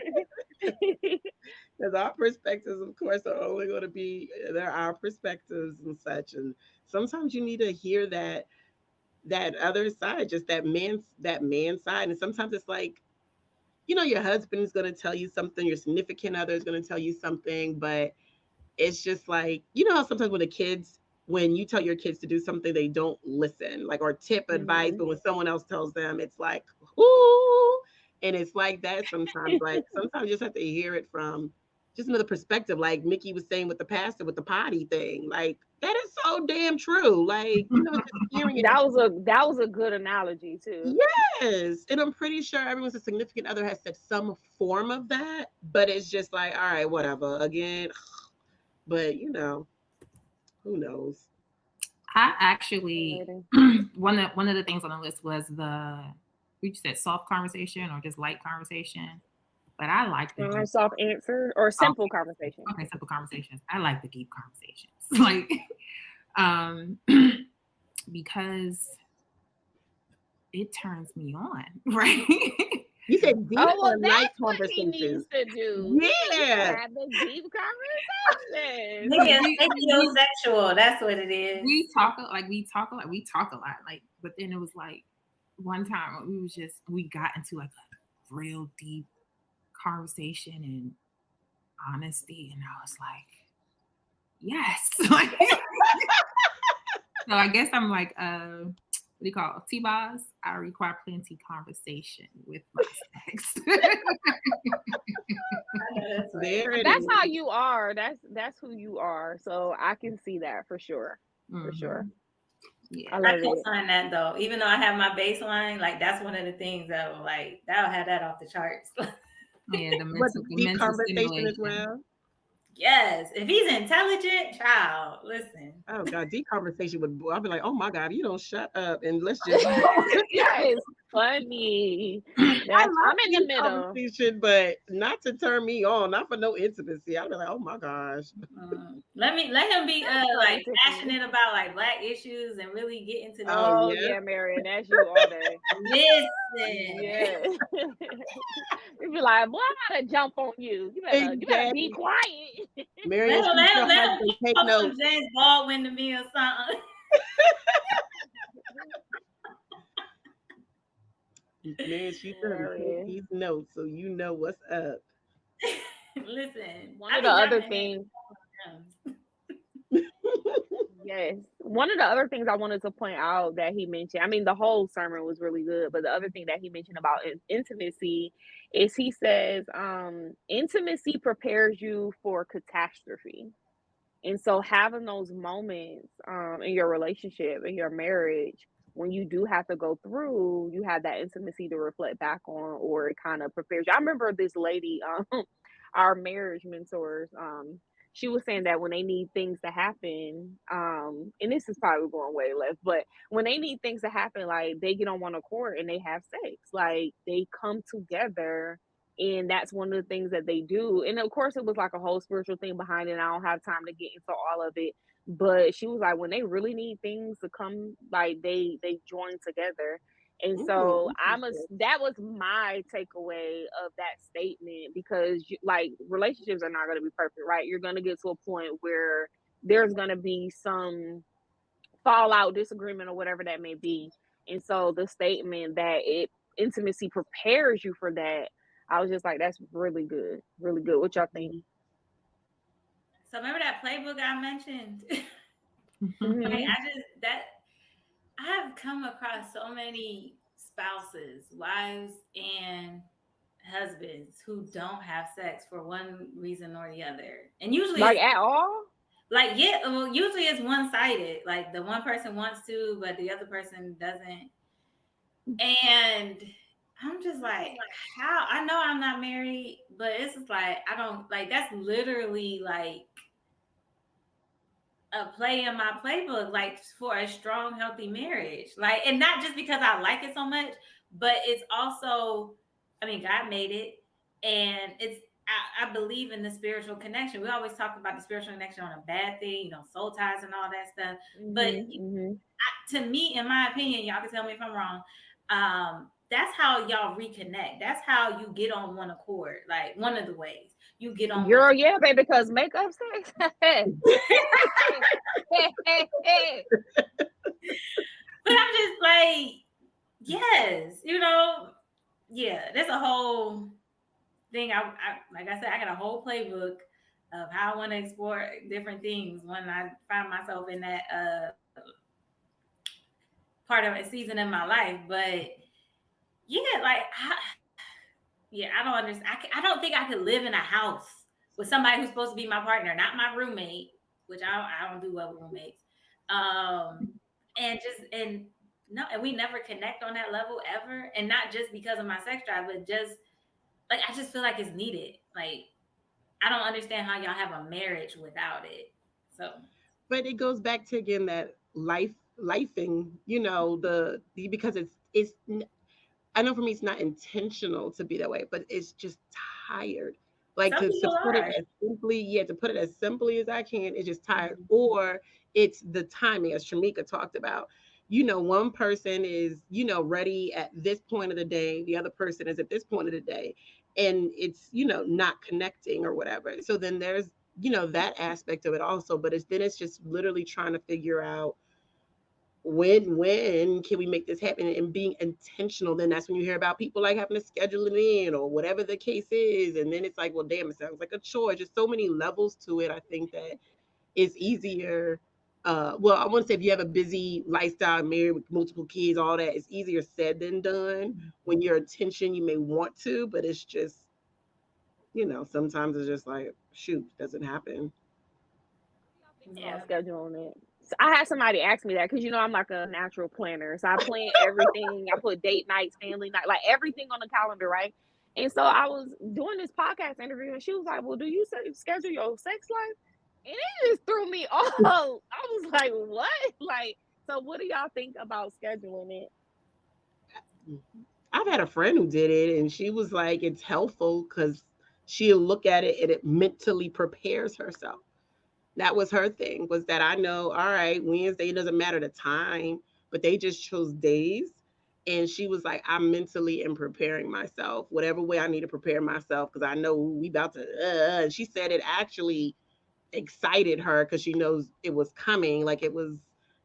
because our perspectives, of course, are only going to be they're our perspectives and such. And sometimes you need to hear that other side, just that man side. And sometimes it's like your husband is going to tell you something, your significant other is going to tell you something, but it's just like how sometimes when you tell your kids to do something, they don't listen, like or tip advice, Hmm. but when someone else tells them, it's like, ooh. And it's like that sometimes. Like sometimes you just have to hear it from just another perspective. Like Mickey was saying with the pastor with the potty thing. Like that is so damn true. Like, just hearing it. That was a good analogy too. Yes. And I'm pretty sure everyone's significant other has said some form of that, but it's just like, all right, whatever. Again, but who knows? I actually Alrighty. one of the things on the list was we just said soft conversation or just light conversation. But I like the deep Soft answer or soft, simple conversation. okay, simple conversations. I like the deep conversations. Like um because it turns me on, right? You said deep Oh, well, or light that's what he needs conversations. to do. He needs to Yeah. have the deep conversations. Nigga is we, sapiosexual. That's what it is. we talk a lot. Like, but then it was like one time we got into like a real deep conversation and honesty, and I was like, yes. Like, so I guess I'm like what do you call it? T-Boz? I require plenty conversation with my sex. I know that's right. There it That's is. how you are. That's who you are. So I can see that for sure. For sure. Mhm. Yeah. I I love it. co-sign that though. Even though I have my baseline, like that's one of the things that will that'll have that off the charts. Yeah, But the deep mental conversation as stimulation. well. Yes, if he's intelligent, child, listen. Oh God, deep conversation would I'll be like, oh my God, you don't shut up and let's just Yes, funny. I love I'm in the deep middle. conversation, but not to turn me on, not for no intimacy. I'll be like, oh my gosh. Let him be That's funny, like Tiffany. passionate about like black issues and really get into the Oh Oh yeah. yeah, Marion, that's you all day. listen. Yeah. You be like, boy, I gotta jump on you. You better be Exactly. quiet. Marion, keep your Let him husband, take post some notes. James Baldwin to me or something. Man, she's gonna take Marion. these notes so you know what's up. Listen, One I of the be other jumping things, in. yes. One of the other things I wanted to point out that he mentioned, I mean, the whole sermon was really good, but the other thing that he mentioned about intimacy is he says, intimacy prepares you for catastrophe. And so having those moments in your relationship, in your marriage, when you do have to go through, you have that intimacy to reflect back on, or it kind of prepares you. I remember this lady, our marriage mentors, she was saying that when they need things to happen, and this is probably going way left, but when they need things to happen, like they get on one accord and they have sex, like they come together, and that's one of the things that they do. And of course, it was like a whole spiritual thing behind it. And I don't have time to get into all of it, but she was like, when they really need things to come, like they join together. And so Interesting. that was my takeaway of that statement, because like relationships are not going to be perfect, right? You're going to get to a point where there's going to be some fallout, disagreement, or whatever that may be. And so the statement that it intimacy prepares you for that, I was just like, that's really good, really good. What y'all think? So remember that playbook I mentioned? Like Hmm. I just that I have come across so many spouses, wives, and husbands who don't have sex for one reason or the other. And usually Like it's at all? like, yeah, well, usually it's one sided. Like the one person wants to, but the other person doesn't. And I'm just like, how? I know I'm not married, but it's just like, I don't like that's literally like a play in my playbook, like for a strong, healthy marriage. Like, and not just because I like it so much, but it's also, I mean, God made it, and I believe in the spiritual connection. We always talk about the spiritual connection on a bad thing, soul ties and all that stuff. But Hmm. Hmm. to me, in my opinion, y'all can tell me if I'm wrong. That's how y'all reconnect. That's how you get on one accord. Like one of the ways you get on one. Girl, yeah, baby, because makeup sex. But I'm just like, yes, yeah, there's a whole thing. I like I said, I got a whole playbook of how I want to explore different things when I find myself in that part of a season in my life. But yeah, yeah, I don't understand. I don't think I could live in a house with somebody who's supposed to be my partner, not my roommate, which I don't do well with roommates. Um, and just and no, and we never connect on that level ever, and not just because of my sex drive, but just like I just feel like it's needed. Like I don't understand how y'all have a marriage without it. So But it goes back to again that lifing, because I know for me it's not intentional to be that way, but it's just tired. Like some to people put it are. as simply, yeah, to put it as simply as I can, it's just tired. Mhm. Or it's the timing, as Shamika talked about. One person is, ready at this point of the day, the other person is at this point of the day, and it's, not connecting or whatever. So then there's, that aspect of it also, but it's just literally trying to figure out when can we make this happen and being intentional. Then that's when you hear about people like having to schedule it in or whatever the case is, and then it's like, well, damn, it sounds like a chore. Just so many levels to it. I think that it's easier. Well, I want to say if you have a busy lifestyle, married with multiple kids, all that, it's easier said than done. When your attention, you may want to, but it's just, sometimes it's just like, shoot, doesn't happen. About Yeah. scheduling it. So I had somebody ask me that because I'm like a natural planner. So I plan everything. I put date nights, family night, like everything on the calendar, right? And so I was doing this podcast interview, and she was like, "Well, do you schedule your sex life?" And it just threw me off. I was like, "What?" Like, so what do y'all think about scheduling it? I've had a friend who did it, and she was like, it's helpful because she'll look at it and it mentally prepares herself. That was her thing, was that I know, all right, Wednesday, it doesn't matter the time, but they just chose days. And she was like, I'm mentally in preparing myself, whatever way I need to prepare myself, because I know we about to, and she said it actually excited her because she knows it was coming. Like it was,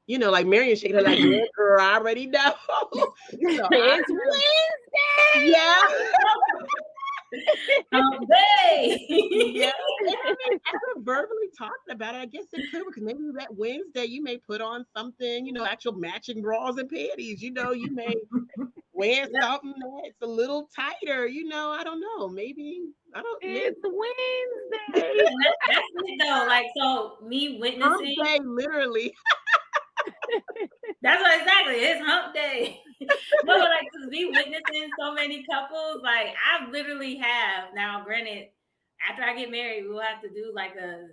like Marion shaking her like, yeah, girl, I already know. So I It's yeah, Hey. yeah. And I mean, I haven't verbally talked about it. I guess it could because maybe that Wednesday you may put on something, actual matching bras and panties. You may wear Yep. something that's a little tighter. I don't know. Maybe I don't. Maybe It's Wednesday. And that's it though. Like so, me hump witnessing. day, literally. That's what exactly. It's hump day. No, but like to be witnessing so many couples, like I literally have now. Granted, after I get married, we'll have to do like episode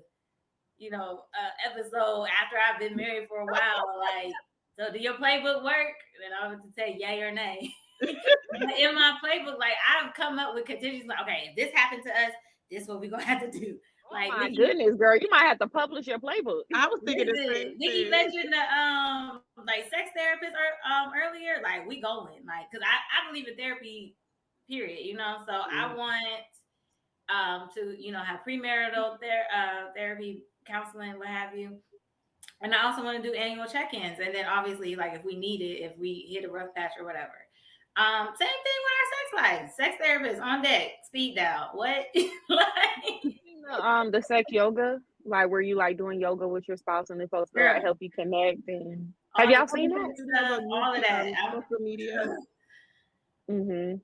after I've been married for a while. Like, so do your playbook work? Then I'll have to say yay or nay. But in my playbook, like I've come up with contingencies. Like, okay, if this happened to us, this is what we're gonna have to do. Oh Like my Nikki, goodness, girl. You might have to publish your playbook. I was thinking the listen, same Nikki thing. mentioned the like sex therapist earlier. Like we going like because I believe in therapy, period. So I want to have premarital therapy, counseling, what have you. And I also want to do annual check-ins, and then obviously like if we need it, if we hit a rough patch or whatever. Same thing with our sex was like, sex therapist on deck, speed dial. What? Like, The sex yoga, like where you like doing yoga with your spouse and it's supposed to girl, like help you connect. And have all the y'all seen that? You have stuff, on all of that. social media. Mm-hmm.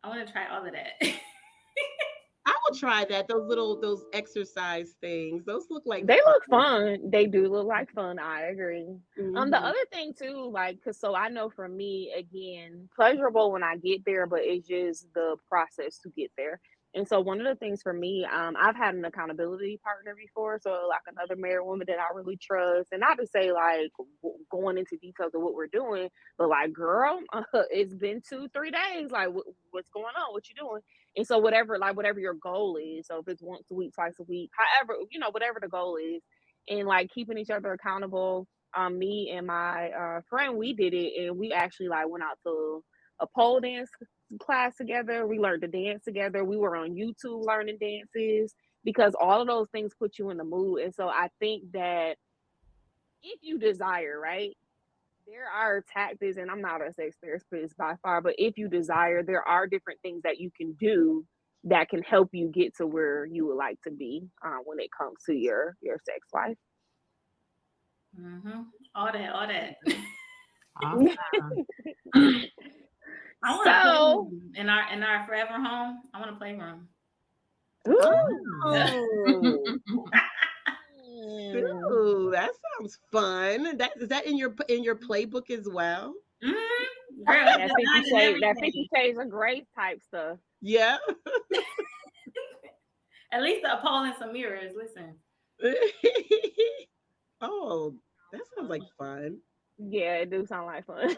I want to try all of that. I will try that. Those exercise things. Those look like They fun. look fun. They do look like fun. I agree. The Mhm. other thing too, like, cause so I know for me, again, pleasurable when I get there, but it's just the process to get there. And so one of the things for me, I've had an accountability partner before, so like another married woman that I really trust, and not to say like going into details of what we're doing, but like, girl, it's been 2-3 days. Like, what's going on? What you doing? And so whatever your goal is, so if it's once a week, twice a week, however, whatever the goal is, and like keeping each other accountable. Me and my friend, we did it, and we actually like went out to a pole dance class together. We learned to dance together. We were on YouTube learning dances because all of those things put you in the mood. And so I think that if you desire, right, there are tactics, and I'm not a sex therapist by far, but if you desire, there are different things that you can do that can help you get to where you would like to be when it comes to your sex life. Mm-hmm. All that. Awesome. I want a So, playroom in our forever home. I want a playroom. Oh, ooh, that sounds fun. Is that in your playbook as well? Mm-hmm. Girl, it's that designed in that 50 everything. shades of gray type stuff. Yeah. At least a pole and some mirrors. Listen. Oh, that sounds like fun. Yeah, it do sound like fun.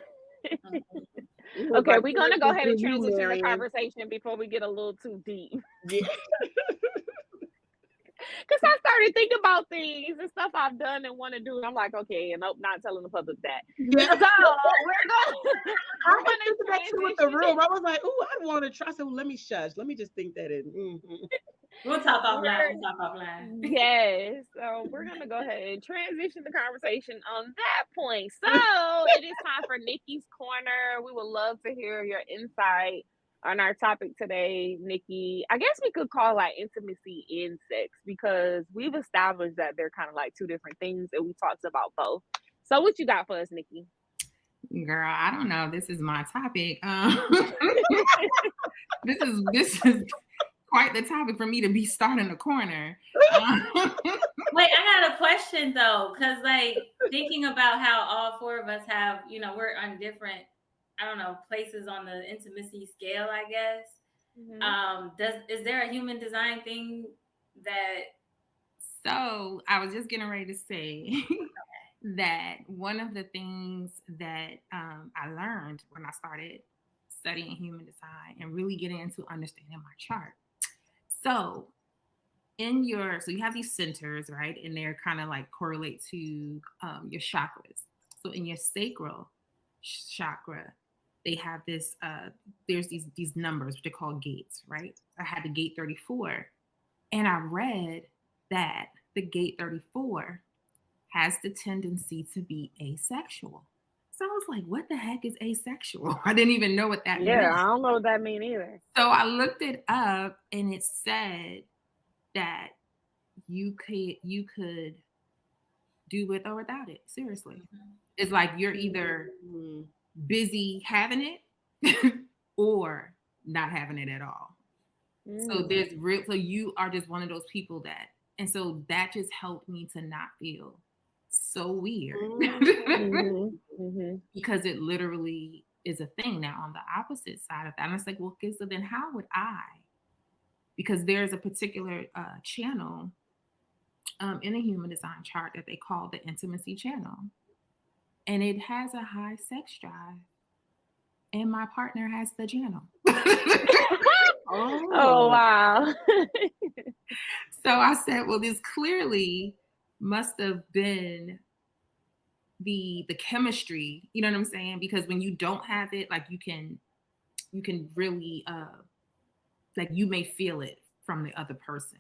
Look Okay, like we're gonna go characters ahead and in you, transition the Marion. conversation before we get a little too deep. Yeah. Because I started thinking about things and stuff I've done and want to do. And I'm like, okay, and nope, not telling the public that. Yeah. So I we're was gonna thinking that too with the transition. room. I was like, "Ooh, I want to try." So let me shush. Let me just think that in. We'll talk offline. We're We'll talk offline. yes. So we're gonna go ahead and transition the conversation on that point. So it is time for Nikki's Corner. We would love to hear your insight on our topic today, Nikki. I guess we could call like intimacy in sex because we've established that they're kind of like two different things, and we talked about both. So what you got for us, Nikki? Girl, I don't know. This is my topic. This is quite the topic for me to be starting a corner. Wait, I got a question though, because like thinking about how all four of us have, we're on different, I don't know, places on the intimacy scale, I guess. Is there a human design thing that? So I was just getting ready to say that one of the things that I learned when I started studying human design and really getting into understanding my chart. So so you have these centers, right? And they're kind of like correlate to your chakras. So in your sacral chakra, they have this, there's these numbers, which they call gates, right? I had the gate 34, and I read that the gate 34 has the tendency to be asexual. So I was like, what the heck is asexual? I didn't even know what that meant. Yeah, I don't know what that means either. So I looked it up, and it said that you could do with or without it. Seriously. It's like you're either busy having it or not having it at all. So so you are just one of those people that, and so that just helped me to not feel so weird because it literally is a thing. Now on the opposite side of that, I'm like, well, okay, so then how would I? Because there's a particular channel in a human design chart that they call the intimacy channel, and it has a high sex drive, and my partner has the channel. Oh wow. So I said, well, this clearly must have been the chemistry, you know what I'm saying? Because when you don't have it, like you can really like you may feel it from the other person.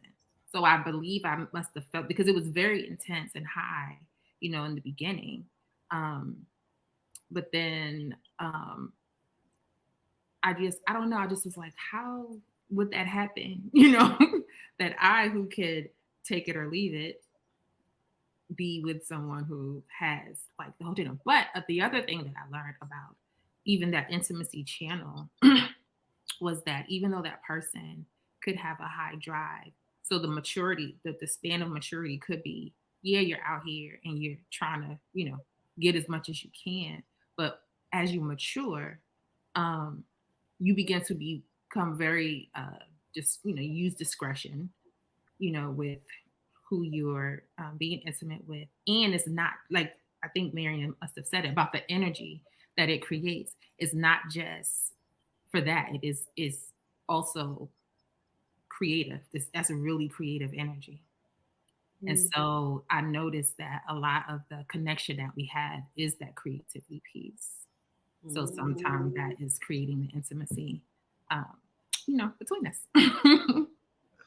So I believe I must have felt, because it was very intense and high, in the beginning. But then I I don't know. I just was like, how would that happen? That I, who could take it or leave it, be with someone who has like the whole thing. But the other thing that I learned about even that intimacy channel was that even though that person could have a high drive, so the maturity, the span of maturity could be, yeah, you're out here and you're trying to, get as much as you can. But as you mature, you begin to become very just, use discretion, with who you're being intimate with. And it's not like, I think Marion must have said it about the energy that it creates. It's not just for that. It is also creative. That's a really creative energy. And so I noticed that a lot of the connection that we have is that creativity piece. So sometimes that is creating the intimacy, between us.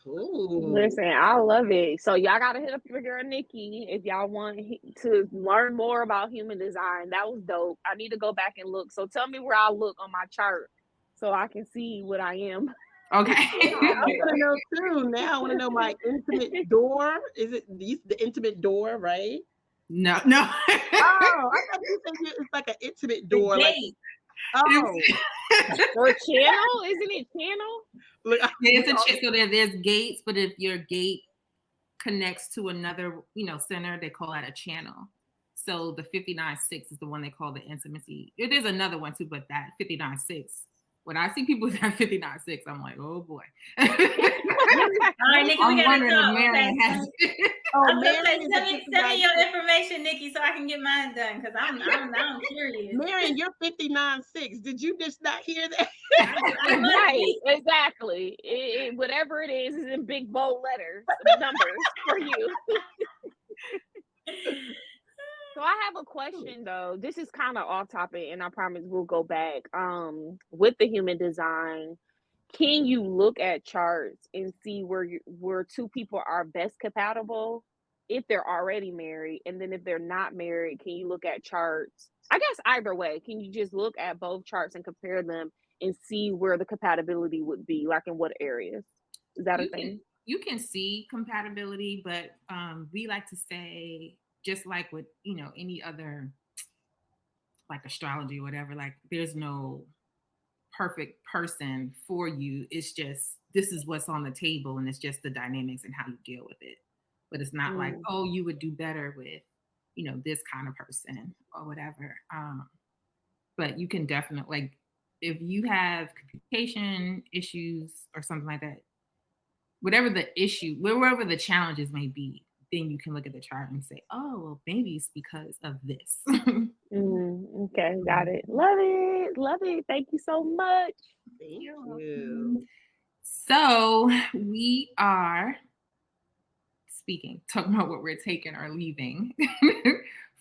Cool. Listen, I love it. So y'all gotta hit up your girl Nikki if y'all want to learn more about human design. That was dope. I need to go back and look. So tell me where I look on my chart so I can see what I am. Okay. I want to know too. Now I want to know my intimate door. Is it the intimate door, right? No. Oh, I thought you said it's like an intimate door. Like, Or channel? Isn't it channel? Look, so there's gates, but if your gate connects to another, center, they call that a channel. So the 59-6 is the one they call the intimacy. There's another one too, but that 59-6. When I see people with that 59-6, I'm like, oh boy. All right, Nikki, we gotta talk. Okay. Send me your information, Nikki, so I can get mine done, because I'm curious. Marion, you're 59-6. Did you just not hear that? Right, exactly. Whatever it is in big bold letters, numbers for you. So I have a question though. This is kind of off topic, and I promise we'll go back. With the human design, can you look at charts and see where two people are best compatible if they're already married? And then if they're not married, can you look at charts? I guess either way, can you just look at both charts and compare them and see where the compatibility would be, like in what areas? Is that a thing? You can see compatibility, but we like to say, just like with, any other, like astrology or whatever, like there's no perfect person for you. It's just, this is what's on the table, and it's just the dynamics and how you deal with it. But it's not like, oh, you would do better with, this kind of person or whatever. But you can definitely, like, if you have communication issues or something like that, whatever the issue, wherever the challenges may be, then you can look at the chart and say, oh, well, maybe it's because of this. Okay, got it. Love it. Thank you so much. Thank you. So we are talking about what we're taking or leaving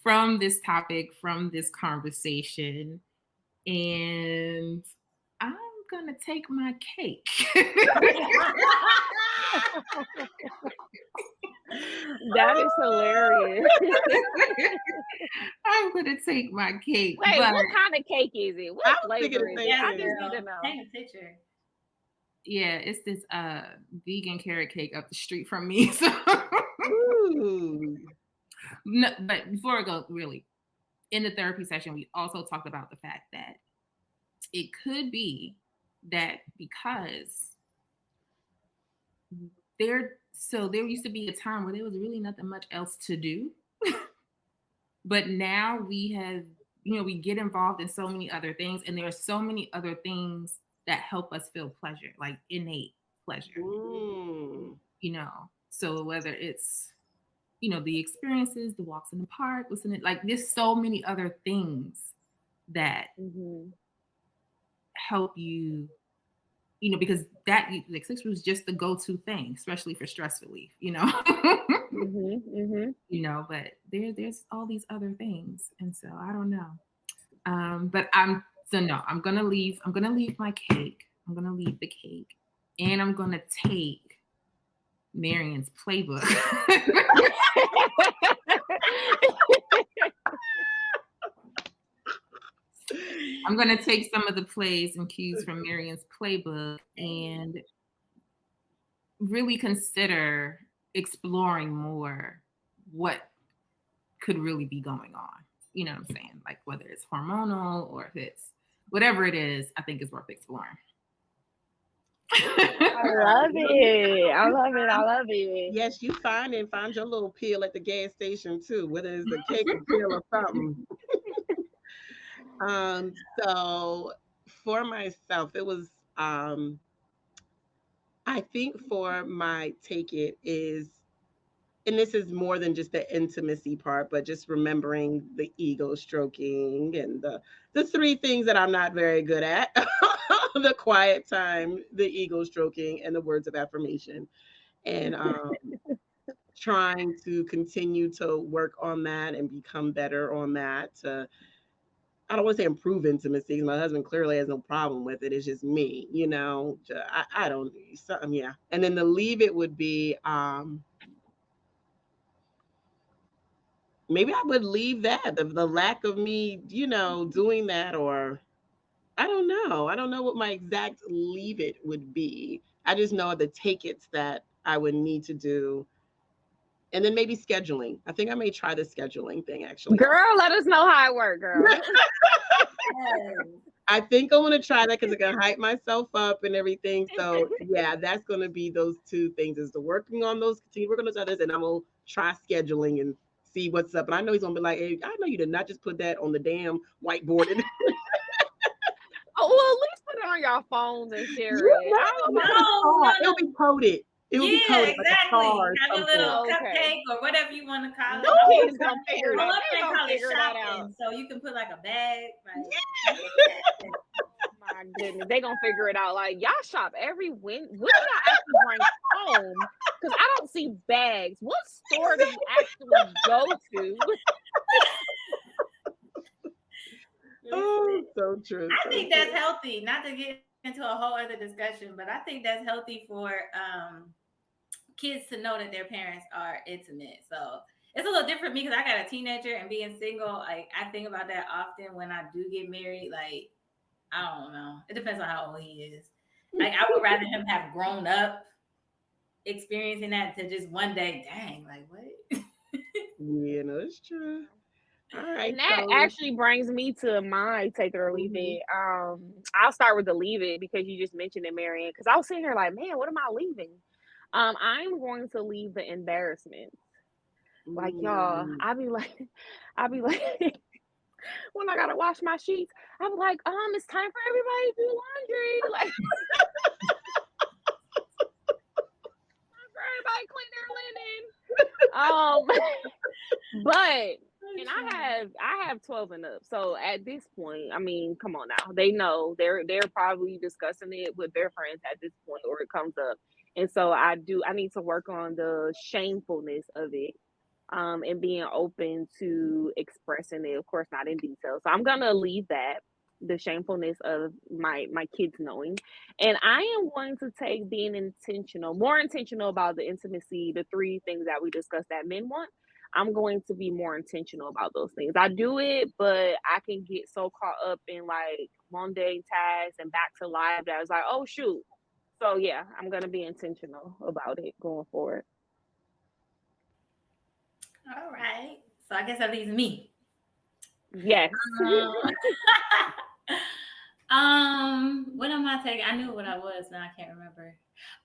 from this topic, from this conversation. And I'm going to take my cake. That is hilarious. I'm going to take my cake. Wait, what kind of cake is it? What flavor is it? I just need to know. Take a picture. Yeah, it's this vegan carrot cake up the street from me. So. No, but before I go, really, in the therapy session, we also talked about the fact that it could be that because there used to be a time where there was really nothing much else to do. But now we have, we get involved in so many other things, and there are so many other things that help us feel pleasure, like innate pleasure. So whether it's, the experiences, the walks in the park, listening, like there's so many other things that help you, because that, like, sex was just the go-to thing, especially for stress relief, but there's all these other things. And so I don't know. But I'm gonna leave my cake. I'm gonna leave the cake, and I'm gonna take Marion's playbook. I'm going to take some of the plays and cues from Marian's playbook and really consider exploring more what could really be going on. You know what I'm saying? Like whether it's hormonal or if it's whatever it is, I think is worth exploring. I love it. I love it. I love it. Yes, you find your little pill at the gas station too, whether it's the cake or pill or something. So for myself, it was I think for my take it is, and this is more than just the intimacy part, but just remembering the ego stroking and the three things that I'm not very good at. The quiet time, the ego stroking, and the words of affirmation. And trying to continue to work on that and become better on that. I don't want to say improve intimacy. My husband clearly has no problem with it. It's just me, you know. I don't. Yeah. And then the leave it would be maybe I would leave that the lack of me, you know, doing that, or I don't know. I don't know what my exact leave it would be. I just know the take it's that I would need to do. And then maybe scheduling. I think I may try the scheduling thing actually. Girl, let us know how it works, girl. I think I want to try that because it can hype myself up and everything. So yeah, that's going to be those two things: is the working on those, continue working on those others, and I'm gonna try scheduling and see what's up. And I know he's gonna be like, "Hey, I know you did not just put that on the damn whiteboard." Oh, well, at least put it on your phones and share it. No. It'll be coded. It will be coded exactly. like a star or Have a something. little Okay. cupcake or whatever you want to call it. No, My Kids gonna figure mother that. call it Figure that out. shopping, so you can put like a bag. Like, My goodness, they gonna figure it out. Like y'all shop every What do y'all actually bring home? Because I don't see bags. What store do you actually go to? Oh, so true. I think that's healthy. Not to get into a whole other discussion, but I think that's healthy for kids to know that their parents are intimate. So it's a little different for me because I got a teenager and being single. Like I think about that often when I do get married. Like I don't know. It depends on how old he is. Like I would rather him have grown up experiencing that to just one day, dang, like what? Yeah, no, it's true. All right. And that So, actually brings me to my take it or leave it. I'll start with the leave it because you just mentioned it, Marianne. Because I was sitting here like, man, what am I leaving? I'm going to leave the embarrassment. Like y'all, I'll be like, when I gotta wash my sheets, I'm like, it's time for everybody to do laundry. Like for everybody clean their linen. But and I have 12 and up. So at this point, I mean, come on now. They know they're probably discussing it with their friends at this point or it comes up. And so I need to work on the shamefulness of it. And being open to expressing it, of course, not in detail. So I'm gonna leave that, the shamefulness of my kids knowing, and I am going to take being more intentional about the intimacy, the three things that we discussed that men want. I'm going to be more intentional about those things. I do it, but I can get so caught up in like mundane tasks and back to life that I was like, oh shoot. So yeah, I'm gonna be intentional about it going forward. All right. So I guess that leaves me. Yes. What am I taking? I knew what I was, now I can't remember.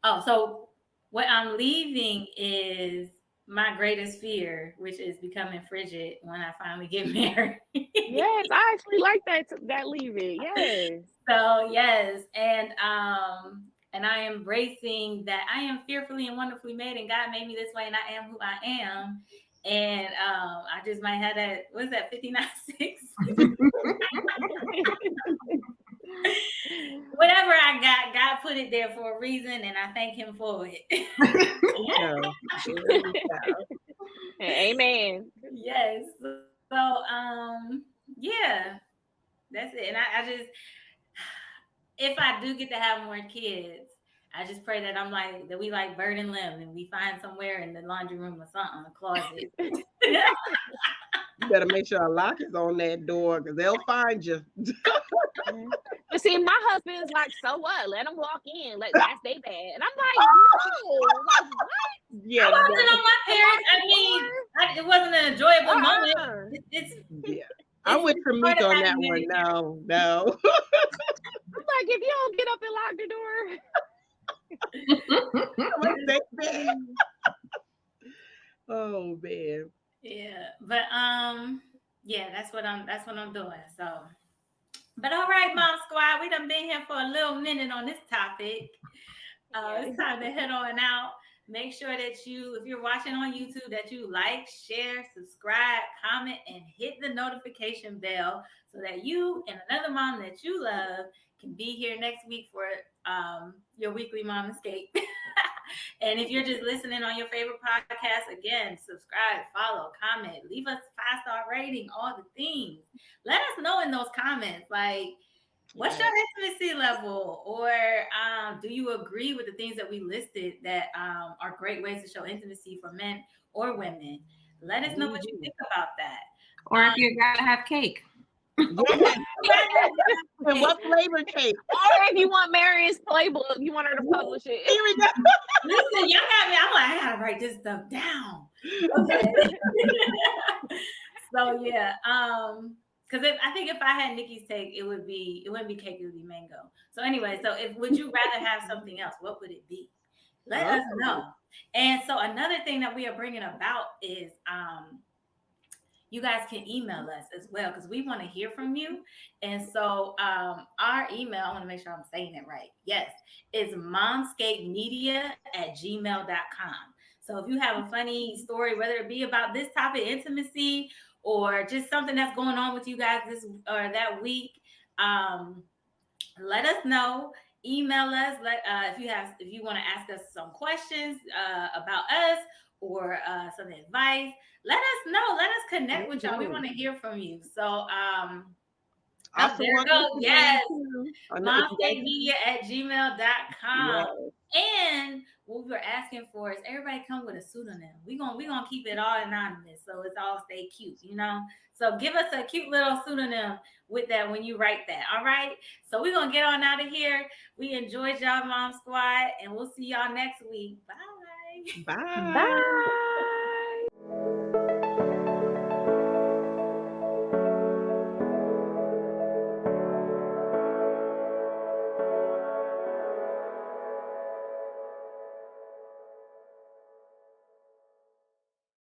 Oh, so what I'm leaving is my greatest fear, which is becoming frigid when I finally get married. Yes, I actually like that leave it. Yes. So yes, and I am embracing that I am fearfully and wonderfully made, and God made me this way, and I am who I am. And I just might have that. What's that? 59.6. Whatever I got, God put it there for a reason, and I thank Him for it. Amen. Yes. So yeah, that's it. And I just, if I do get to have more kids, I just pray that we like bird and limb and we find somewhere in the laundry room or something, a closet. You better make sure a lock is on that door because they'll find you. But see, my husband's like, so what? Let them walk in. That's they bad. And I'm like, no. Like, what? Yeah, I wasn't no, on my parents. I mean, it wasn't an enjoyable moment. It's yeah. I'm with part Tramique of on having that one. married No, no. I'm like, if you don't get up and lock the door. Like that bad. Oh man. yeah, but yeah, that's what I'm doing. So, but all right, Mom Squad, we done been here for a little minute on this topic. It's time to head on out. Make sure that you, if you're watching on YouTube, that you like, share, subscribe, comment, and hit the notification bell so that you and another mom that you love can be here next week for your weekly MOMscape. And if you're just listening on your favorite podcast, again, subscribe, follow, comment, leave us a 5-star rating, all the things. Let us know in those comments, like, what's your intimacy level? Or do you agree with the things that we listed that are great ways to show intimacy for men or women? Let us know what you think about that. Or if you gotta have cake. Yes. And what flavor cake? Or if you want Marion's playbook, you want her to publish it. Here we go. Listen, y'all got me. I'm like, I gotta write this stuff down. Okay. So yeah, because I think if I had Nikki's take, it wouldn't be cake, it would be mango. So anyway, so would you rather have something else? What would it be? Let us know. And so another thing that we are bringing about is you guys can email us as well because we want to hear from you. And so our email, I want to make sure I'm saying it right. Yes, is momscapemedia@gmail.com. So if you have a funny story, whether it be about this topic, intimacy, or just something that's going on with you guys this or that week, let us know. Email us. If you want to ask us some questions about us or some advice, let us know. Let us connect with y'all. We want to hear from you. So Also there you go. Yes. momscapemedia@gmail.com. And what we're asking for is everybody come with a pseudonym. We're gonna keep it all anonymous, so it's all stay cute, you know. So give us a cute little pseudonym with that when you write that. All right. So we're gonna get on out of here. We enjoyed y'all, Mom Squad, and we'll see y'all next week. Bye. Bye. Bye.